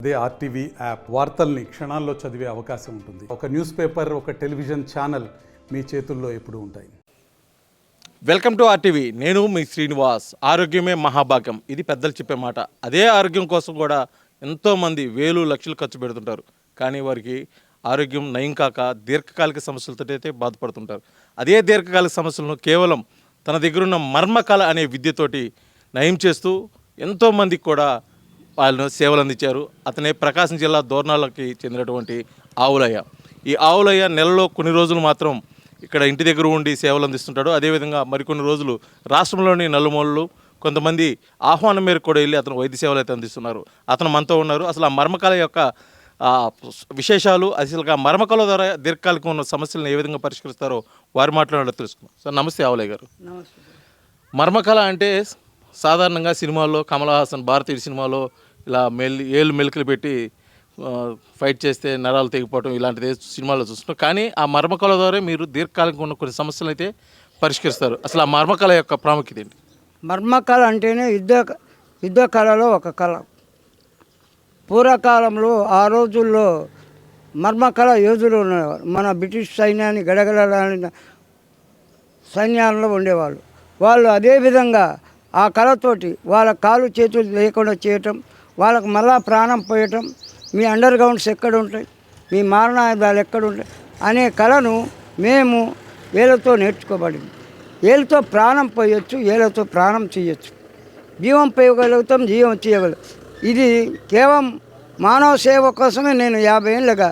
అదే RTV app వార్తల్ని క్షణాల్లో చదివే అవకాశం ఉంటుంది. ఒక న్యూస్ పేపర్, ఒక టెలివిజన్ ఛానల్ మీ చేతుల్లో ఎప్పుడూ ఉంటాయి. Welcome to RTV. నేను మీ శ్రీనివాస్. ఆరోగ్యమే మహాభాగ్యం, ఇది పెద్దలు చెప్పే మాట. అదే ఆరోగ్యం కోసం కూడా ఎంతోమంది వేలు లక్షలు ఖర్చు పెడుతుంటారు. కానీ వారికి ఆరోగ్యం నయం కాక దీర్ఘకాలిక సమస్యలతో అయితే బాధపడుతుంటారు. అదే దీర్ఘకాలిక సమస్యలను కేవలం తన దగ్గరున్న మర్మకళ అనే విద్యతోటి నయం చేస్తూ ఎంతోమందికి కూడా వాళ్ళు సేవలు అందించారు. అతనే ప్రకాశం జిల్లా దోర్నాలకి చెందినటువంటి ఆవులయ్య. ఈ ఆవులయ్య నెలలో కొన్ని రోజులు మాత్రం ఇక్కడ ఇంటి దగ్గర ఉండి సేవలు అందిస్తుంటాడు. అదేవిధంగా మరికొన్ని రోజులు రాష్ట్రంలోని నలుమూలలు కొంతమంది ఆహ్వానం మేరకు కూడా వెళ్ళి అతను వైద్య సేవలు అయితే అందిస్తున్నారు. అతను మనతో ఉన్నారు. అసలు ఆ మర్మకళ యొక్క విశేషాలు, అసలు ఆ మర్మకళ ద్వారా దీర్ఘకాలికం ఉన్న సమస్యలను ఏ విధంగా పరిష్కరిస్తారో వారి మాట్లాడాలో తెలుసుకుందాం. సార్ నమస్తే ఆవులయ్య గారు. మర్మకళ అంటే సాధారణంగా సినిమాల్లో కమల్ హాసన్ భారతీయ సినిమాలో ఇలా ఏళ్ళు మెలికలు పెట్టి ఫైట్ చేస్తే నరాలు తెగిపోవటం ఇలాంటిది సినిమాల్లో చూస్తున్నాం. కానీ ఆ మర్మకళ ద్వారా మీరు దీర్ఘకాలికంగా ఉన్న కొన్ని సమస్యలు అయితే పరిష్కరిస్తారు. అసలు ఆ మర్మకళ యొక్క ప్రాముఖ్యత ఏంటి? మర్మకళ అంటేనే యుద్ధ కళలో ఒక కళ. పూర్వకాలంలో ఆ రోజుల్లో మర్మకళ యోధులు ఉండేవారు. మన బ్రిటిష్ సైన్యాన్ని గడగడలాడిన సైన్యాల్లో ఉండేవాళ్ళు. వాళ్ళు అదేవిధంగా ఆ కళతోటి వాళ్ళ కాలు చేతులు లేకుండా చేయటం, వాళ్ళకు మళ్ళా ప్రాణం పోయటం, మీ అండర్ గ్రౌండ్స్ ఎక్కడ ఉంటాయి, మీ మారణాయుధాలు ఎక్కడ ఉంటాయి అనే కళను మేము ఏళ్ళతో నేర్చుకోబడింది. ఏళ్ళతో ప్రాణం పోయొచ్చు, ఏళ్ళతో ప్రాణం చేయొచ్చు. జీవం పోయగలుగుతాం, జీవం చేయగలుగుతాం. ఇది కేవలం మానవ సేవ కోసమే నేను 50 ఏళ్ళగా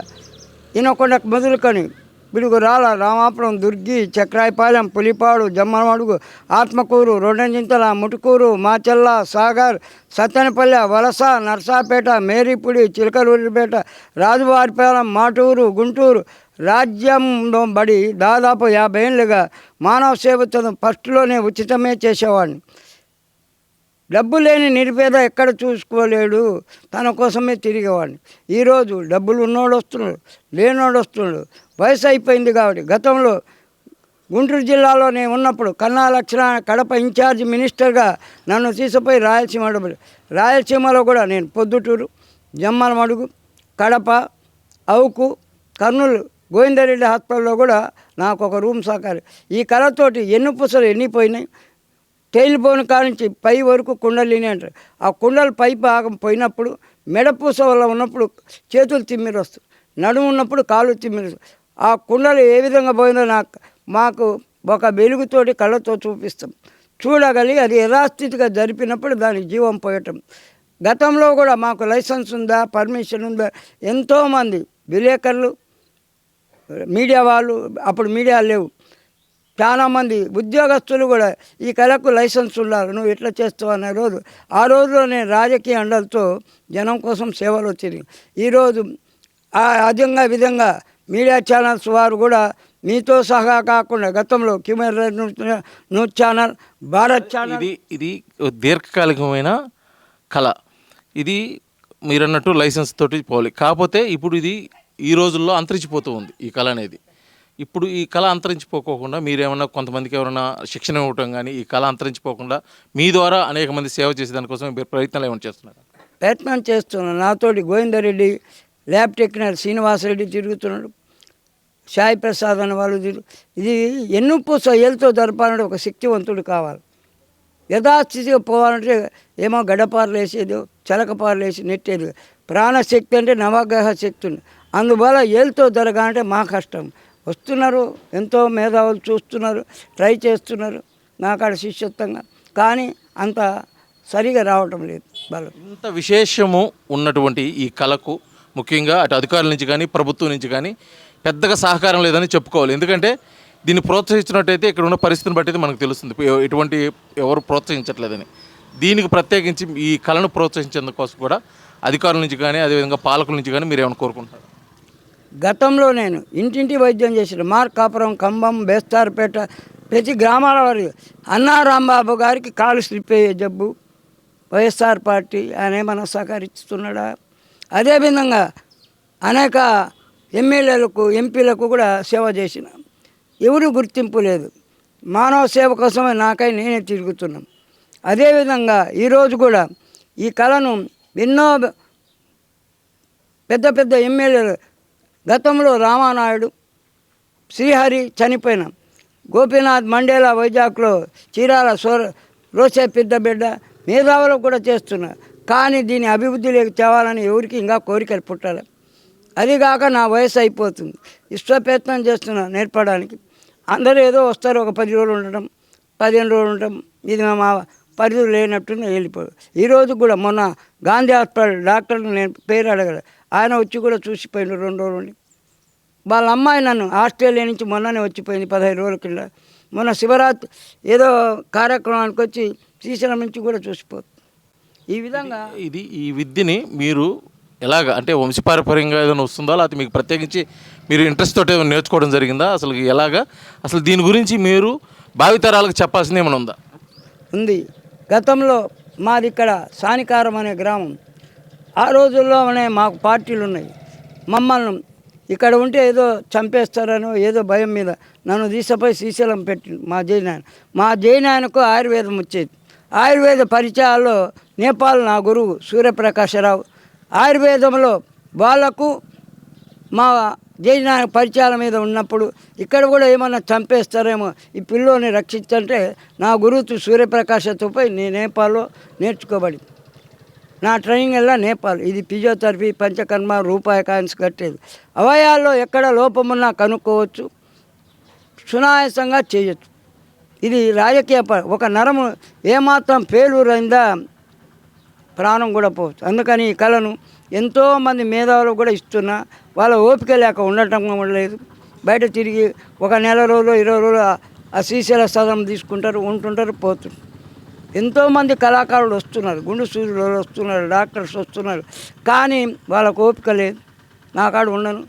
ఈనకొండకు మొదలుకొని పిడుగురాల, రామాపురం, దుర్గి, చక్రాయపాలెం, పులిపాడు, జమ్మమడుగు, ఆత్మకూరు, రొండంజింతల, ముటుకూరు, మాచెల్ల, సాగర్, సత్తెనపల్లె, వలస, నర్సాపేట, మేరీపుడి, చిలకలూరిపేట, రాజువారిపాలెం, మాటూరు, గుంటూరు రాజ్యంలో బడి దాదాపు 50 ఏళ్ళుగా మానవ సేవతో ఫస్ట్లోనే ఉచితమే చేసేవాడిని. డబ్బు లేని నిరుపేద ఎక్కడ చూసుకోలేడు, తన కోసమే తిరిగేవాడిని. ఈరోజు డబ్బులు ఉన్నోడు వస్తున్నాడు, లేనోడు వస్తున్నాడు. వయసు అయిపోయింది కాబట్టి గతంలో గుంటూరు జిల్లాలో నేను ఉన్నప్పుడు కన్నా లక్ష్మణ కడప ఇన్ఛార్జ్ మినిస్టర్గా నన్ను తీసుకుపోయి రాయలసీమలో కూడా నేను పొద్దుటూరు, జమ్మలమడుగు, కడప, అవుకు, కర్నూలు గోవిందరెడ్డి హాస్పిటల్లో కూడా నాకు ఒక రూమ్ సహకారం. ఈ కళతోటి ఎన్ని పూసలు ఎన్నిపోయినాయి. టైల్ బోన్ కానించి పై వరకు కుండలిని అంటారు. ఆ కుండలు పై భాగం పోయినప్పుడు మెడపూస వల్ల ఉన్నప్పుడు చేతులు తిమ్మిరి వస్తుంది, నడుము ఉన్నప్పుడు కాళ్ళు తిమ్మిరి వస్తుంది. ఆ కుండలు ఏ విధంగా పోయిందో మాకు ఒక వెలుగుతోటి కళ్ళతో చూపిస్తాం. చూడగలిగి అది యథాస్థితిగా జరిపినప్పుడు దానికి జీవం పోయటం. గతంలో కూడా మాకు లైసెన్స్ ఉందా, పర్మిషన్ ఉందా, ఎంతోమంది విలేకరులు, మీడియా వాళ్ళు, అప్పుడు మీడియా లేవు, చాలామంది ఉద్యోగస్తులు కూడా ఈ కళకు లైసెన్స్ ఉండాలి, నువ్వు ఎట్లా చేస్తావు అనే రోజు. ఆ రోజులో నేను రాజకీయ అండలతో జనం కోసం సేవలు తిరిగి ఈరోజు అధికంగా విధంగా మీడియా ఛానల్స్ వారు కూడా మీతో సహా కాకుండా గతంలో క్యూమర్ న్యూస్ ఛానల్, భారత్ ఛానల్, ఇది దీర్ఘకాలికమైన కళ. ఇది మీరన్నట్టు లైసెన్స్ తోటి పోవాలి. కాకపోతే ఇప్పుడు ఇది ఈ రోజుల్లో అంతరించిపోతూ ఉంది ఈ కళ అనేది. ఇప్పుడు ఈ కళ అంతరించిపోకుండా మీరేమన్నా కొంతమందికి ఎవరైనా శిక్షణ ఇవ్వటం కానీ ఈ కళ అంతరించిపోకుండా మీ ద్వారా అనేక మంది సేవ చేసే దానికోసం మీరు ప్రయత్నాలు ఏమైనా చేస్తున్నారు? ప్రయత్నం చేస్తున్నాను. నాతోటి గోవిందరెడ్డి, ల్యాబ్ టెక్నీషియన్ శ్రీనివాసరెడ్డి తిరుగుతున్నాడు, సాయి ప్రసాద్ అనే వాళ్ళు ఇది ఎన్నుపూస ఏళ్ళతో జరపాలంటే ఒక శక్తివంతుడు కావాలి. యథాస్థితిగా పోవాలంటే ఏమో గడపారలు వేసేదో చలకపారలు వేసి నెట్టేది. ప్రాణశక్తి అంటే నవగ్రహ శక్తి ఉంది. అందువల్ల ఏళ్ళతో జరగాలంటే మా కష్టం. వస్తున్నారు, ఎంతో మేధావులు చూస్తున్నారు, ట్రై చేస్తున్నారు నాకాడ శిష్యత్వంగా, కానీ అంత సరిగా రావటం లేదు. వాళ్ళు ఇంత విశేషము ఉన్నటువంటి ఈ కళకు ముఖ్యంగా అటు అధికారుల నుంచి కానీ ప్రభుత్వం నుంచి కానీ పెద్దగా సహకారం లేదని చెప్పుకోవాలి. ఎందుకంటే దీన్ని ప్రోత్సహించినట్టయితే ఇక్కడ ఉన్న పరిస్థితిని బట్టి మనకు తెలుస్తుంది ఎటువంటి ఎవరు ప్రోత్సహించట్లేదని. దీనికి ప్రత్యేకించి ఈ కళను ప్రోత్సహించేందుకోసం కూడా అధికారుల నుంచి కానీ అదేవిధంగా పాలకుల నుంచి కానీ మీరు ఏమైనా కోరుకుంటారు? గతంలో నేను ఇంటింటి వైద్యం చేసిన మార్కాపురం, కంబం, బేస్తార్పేట ప్రతి గ్రామాల వారికి అన్నారాంబాబు గారికి కాలు స్లిప్ అయ్యే జబ్బు, వైఎస్ఆర్ పార్టీ ఆయన ఏమైనా సహకరిస్తున్నాడా? అదేవిధంగా అనేక ఎమ్మెల్యేలకు, ఎంపీలకు కూడా సేవ చేసిన ఎవరు గుర్తింపు లేదు. మానవ సేవ కోసమే నాకై నేనే తిరుగుతున్నాం. అదేవిధంగా ఈరోజు కూడా ఈ కళను ఎన్నో పెద్ద పెద్ద ఎమ్మెల్యేలు గతంలో రామానాయుడు, శ్రీహరి చనిపోయిన, గోపీనాథ్ మండేలా వైజాగ్లో, చీరాల రోసే పెద్ద బిడ్డ, మేధావులకు కూడా చేస్తున్నారు. కానీ దీని అభివృద్ధిలోకి తేవాలని ఎవరికి ఇంకా కోరికలు పుట్టాలి. అదిగాక నా వయసు అయిపోతుంది, ఇష్టప్రయత్నం చేస్తున్నా నేర్పడానికి. అందరూ ఏదో వస్తారు, ఒక 10 రోజులు ఉండటం, 15 రోజులు ఉండటం, ఇది మా పరిధులు లేనట్టునే వెళ్ళిపోయాడు. ఈరోజు కూడా మొన్న గాంధీ హాస్పిటల్ డాక్టర్ని నేను పేరు అడగలేదు, ఆయన వచ్చి కూడా చూసిపోయిండు 2 రోజులు ఉండి. వాళ్ళ అమ్మాయి నన్ను ఆస్ట్రేలియా నుంచి మొన్ననే వచ్చిపోయింది 15 రోజుల కింద. మొన్న శివరాత్రి ఏదో కార్యక్రమానికి వచ్చి శ్రీశైలం నుంచి కూడా చూసిపోతుంది. ఈ విధంగా ఈ విద్యని మీరు ఎలాగ అంటే వంశపారపర్యంగా ఏదైనా వస్తుందా, లేకపోతే మీకు ప్రత్యేకించి మీరు ఇంట్రెస్ట్ తోటి ఏమైనా నేర్చుకోవడం జరిగిందా? అసలు ఎలాగా, అసలు దీని గురించి మీరు భావితరాలకు చెప్పాల్సింది ఏమైనా ఉందా? ఉంది. గతంలో మాది ఇక్కడ సానికారం అనే గ్రామం. ఆ రోజుల్లోనే మాకు పార్టీలు ఉన్నాయి. మమ్మల్ని ఇక్కడ ఉంటే ఏదో చంపేస్తారనో ఏదో భయం మీద నన్ను తీసుకుపోయి శ్రీశైలం పెట్టింది మా జైనాయనకు ఆయుర్వేదం వచ్చేది. ఆయుర్వేద పరిచయాల్లో నేపాల్ నా గురువు సూర్యప్రకాశరావు. ఆయుర్వేదంలో వాళ్ళకు మా జైనాయన పరిచయాల మీద ఉన్నప్పుడు ఇక్కడ కూడా ఏమన్నా చంపేస్తారేమో ఈ పిల్లోని రక్షించంటే నా గురువు సూర్యప్రకాశతో పోయి నేను నేపాల్లో నేర్చుకోబడి నా ట్రైనింగ్ వెళ్ళా నేపాల్. ఇది ఫిజియోథెరపీ, పంచకర్మ, రూపాయి కాయిన్స్ కట్టేది. అవయాల్లో ఎక్కడ లోపమున్నా కనుక్కోవచ్చు, సునాయాసంగా చేయొచ్చు. ఇది రాజకీయ ఒక నరము ఏమాత్రం ఫెయిల్యూర్ ప్రాణం కూడా పోవచ్చు. అందుకని ఈ కళను ఎంతోమంది మేధావులు కూడా ఇస్తున్నా వాళ్ళ ఓపిక లేక ఉండటం లేదు. బయట తిరిగి ఒక నెల రోజులు 20 రోజులు ఆ శ్రీశైల సదనం తీసుకుంటారు, ఉంటుంటారు, పోతుంటారు. ఎంతోమంది కళాకారులు వస్తున్నారు, గుండు సూర్యులు వస్తున్నారు, డాక్టర్స్ వస్తున్నారు. కానీ వాళ్ళకు ఓపిక లేదు. నా కాడ ఉండను,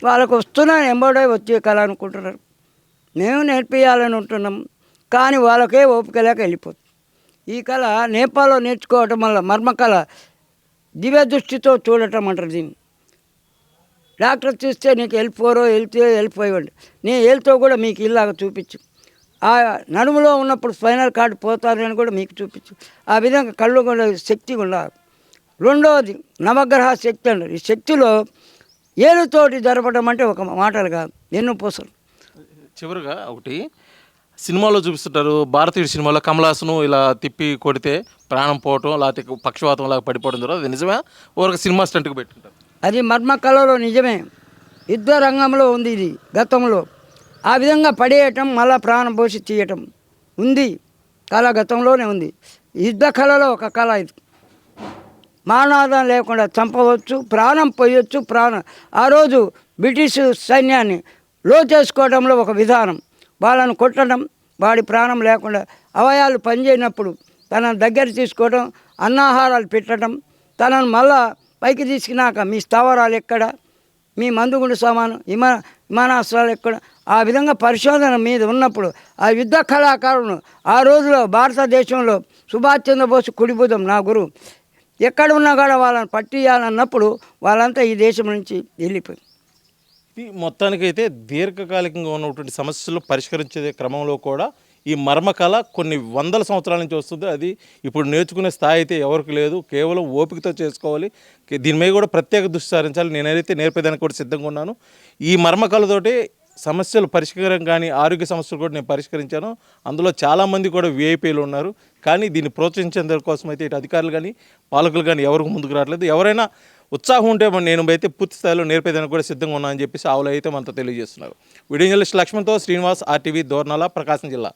వాళ్ళకు వస్తున్నాను ఎంబడే వచ్చే కళ అనుకుంటున్నారు. మేము నేర్పియాలని ఉంటున్నాం, కానీ వాళ్ళకే ఓపిక లేక వెళ్ళిపోతుంది. ఈ కళ నేపాల్లో నేర్చుకోవటం వల్ల మర్మకళ దివ్య దృష్టితో చూడటం అంటారు దీన్ని. డాక్టర్ చూస్తే నీకు వెళ్ళిపోయేవాడి, నేను వెళ్తూ కూడా మీకు ఇలాగ చూపించు. ఆ నడుములో ఉన్నప్పుడు స్పైనల్ కార్డు పోతారని కూడా మీకు చూపించు. ఆ విధంగా కళ్ళు కూడా శక్తి ఉండాలి. రెండవది నవగ్రహ శక్తి అంటారు. ఈ శక్తిలో ఏలుతోటి జరపడం అంటే ఒక మాటలు కాదు, ఎన్నో పూసలు. చివరిగా ఒకటి సినిమాలో చూపిస్తుంటారు, భారతీయుడు సినిమాలో కమలాసను ఇలా తిప్పి కొడితే ప్రాణం పోవటం, లేకపోతే పక్షవాతం లాగా పడిపోవడం జరుగుతుంది. అది నిజమే? ఒక సినిమా స్టంట్కి పెట్టుకుంటారు. అది మర్మకళలో నిజమే. యుద్ధ రంగంలో ఉంది ఇది గతంలో. ఆ విధంగా పడేయటం, మళ్ళా ప్రాణం పోసి తీయటం ఉంది. కళ గతంలోనే ఉంది. యుద్ధ కళలో ఒక కళ ఇది. మానవాదం లేకుండా చంపవచ్చు, ప్రాణం పోయొచ్చు. ఆ రోజు బ్రిటిష్ సైన్యాన్ని చేసుకోవడంలో ఒక విధానం, వాళ్ళను కొట్టడం, వాడి ప్రాణం లేకుండా అవయాలు పనిచేయనప్పుడు తనను దగ్గర తీసుకోవడం, అన్నాహారాలు పెట్టడం, తనను మళ్ళా పైకి తీసుకున్నాక మీ స్థావరాలు ఎక్కడ, మీ మందుగుండు సామాను, విమానాశ్రాలు ఎక్కడ, ఆ విధంగా పరిశోధన మీద ఉన్నప్పుడు ఆ యుద్ధ కళాకారులను ఆ రోజులో భారతదేశంలో సుభాష్ చంద్రబోస్ కుడిబుధం నా గురువు ఎక్కడ ఉన్నా కూడా వాళ్ళని పట్టియాలన్నప్పుడు వాళ్ళంతా ఈ దేశం నుంచి వెళ్ళిపోయింది. ఇది మొత్తానికైతే దీర్ఘకాలికంగా ఉన్నటువంటి సమస్యలు పరిష్కరించే క్రమంలో కూడా ఈ మర్మకళ కొన్ని వందల సంవత్సరాల నుంచి వస్తుంది. అది ఇప్పుడు నేర్చుకునే స్థాయి అయితే ఎవరికి లేదు, కేవలం ఓపికతో చేసుకోవాలి. దీని మీద కూడా ప్రత్యేక దృష్టి సారించాలి. నేనైతే నేర్పేదానికి కూడా సిద్ధంగా ఉన్నాను. ఈ మర్మకళతోటి సమస్యలు పరిష్కారం కానీ ఆరోగ్య సమస్యలు కూడా నేను పరిష్కరించాను. అందులో చాలామంది కూడా విఐపీలు ఉన్నారు. కానీ దీన్ని ప్రోత్సహించేందుకు కోసం అయితే ఇటు అధికారులు కానీ పాలకులు కానీ ఎవరికి ముందుకు రావట్లేదు. ఎవరైనా ఉత్సాహం ఉంటే నేను అయితే పూర్తి స్థాయిలో నేర్పేదానికి కూడా సిద్ధంగా ఉన్నా అని చెప్పేసి ఆవులు అయితే మనతో తెలియజేస్తున్నారు. వీడియో జర్నలిస్ట్ లక్ష్మణ్తో శ్రీనివాస్, RTV, దోర్నాల, ప్రకాశం జిల్లా.